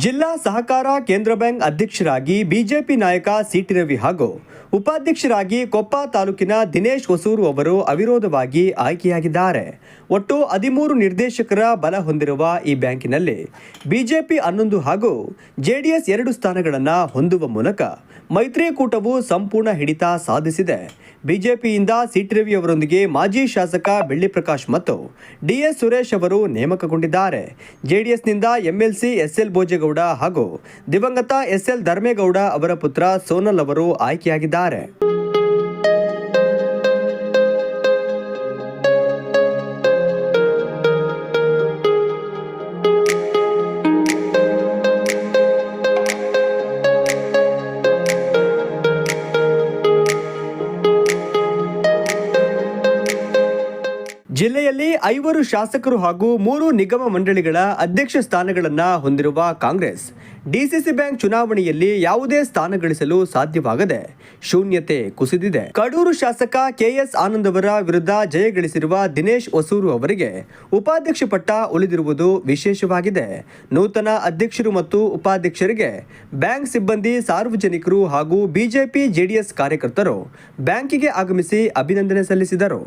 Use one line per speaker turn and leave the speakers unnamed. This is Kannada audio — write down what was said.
ಜಿಲ್ಲಾ ಸಹಕಾರ ಕೇಂದ್ರ ಬ್ಯಾಂಕ್ ಅಧ್ಯಕ್ಷರಾಗಿ ಬಿಜೆಪಿ ನಾಯಕ ಸಿಟಿ ರವಿ ಹಾಗೂ ಉಪಾಧ್ಯಕ್ಷರಾಗಿ ಕೊಪ್ಪ ತಾಲೂಕಿನ ದಿನೇಶ್ ಹೊಸೂರು ಅವರು ಅವಿರೋಧವಾಗಿ ಆಯ್ಕೆಯಾಗಿದ್ದಾರೆ. ಒಟ್ಟು 13 ನಿರ್ದೇಶಕರ ಬಲ ಹೊಂದಿರುವ ಈ ಬ್ಯಾಂಕಿನಲ್ಲಿ ಬಿಜೆಪಿ 11 ಹಾಗೂ ಜೆಡಿಎಸ್ 2 ಸ್ಥಾನಗಳನ್ನು ಹೊಂದುವ ಮೂಲಕ ಮೈತ್ರಿಕೂಟವು ಸಂಪೂರ್ಣ ಹಿಡಿತ ಸಾಧಿಸಿದೆ. ಬಿಜೆಪಿಯಿಂದ ಸಿಟಿ ರವಿ ಅವರೊಂದಿಗೆ ಮಾಜಿ ಶಾಸಕ ಬೆಳ್ಳಿ ಪ್ರಕಾಶ್ ಮತ್ತು ಡಿಎಸ್ ಸುರೇಶ್ ಅವರು ನೇಮಕಗೊಂಡಿದ್ದಾರೆ. ಜೆಡಿಎಸ್ನಿಂದ ಎಂಎಲ್ಸಿ ಎಸ್ಎಲ್ ಭೋಜೇಗೌಡ ಹಾಗೂ ದಿವಂಗತ ಎಸ್ಎಲ್ ಧರ್ಮೇಗೌಡ ಅವರ ಪುತ್ರ ಸೋನಲ್ ಅವರು ಆಯ್ಕೆಯಾಗಿದ್ದಾರೆ. ಜಿಲ್ಲೆಯಲ್ಲಿ 5 ಶಾಸಕರು ಹಾಗೂ 3 ನಿಗಮ ಮಂಡಳಿಗಳ ಅಧ್ಯಕ್ಷ ಸ್ಥಾನಗಳನ್ನು ಹೊಂದಿರುವ ಕಾಂಗ್ರೆಸ್ ಡಿಸಿಸಿ ಬ್ಯಾಂಕ್ ಚುನಾವಣೆಯಲ್ಲಿ ಯಾವುದೇ ಸ್ಥಾನ ಗಳಿಸಲು ಸಾಧ್ಯವಾಗದೆ ಶೂನ್ಯತೆ ಕುಸಿದಿದೆ. ಕಡೂರು ಶಾಸಕ ಕೆಎಸ್ ಆನಂದ್ ಅವರ ವಿರುದ್ಧ ಜಯ ಗಳಿಸಿರುವ ದಿನೇಶ್ ಹೊಸೂರು ಅವರಿಗೆ ಉಪಾಧ್ಯಕ್ಷ ಪಟ್ಟ ಉಳಿದಿರುವುದು ವಿಶೇಷವಾಗಿದೆ. ನೂತನ ಅಧ್ಯಕ್ಷರು ಮತ್ತು ಉಪಾಧ್ಯಕ್ಷರಿಗೆ ಬ್ಯಾಂಕ್ ಸಿಬ್ಬಂದಿ, ಸಾರ್ವಜನಿಕರು ಹಾಗೂ ಬಿಜೆಪಿ ಜೆಡಿಎಸ್ ಕಾರ್ಯಕರ್ತರು ಬ್ಯಾಂಕಿಗೆ ಆಗಮಿಸಿ ಅಭಿನಂದನೆ ಸಲ್ಲಿಸಿದರು.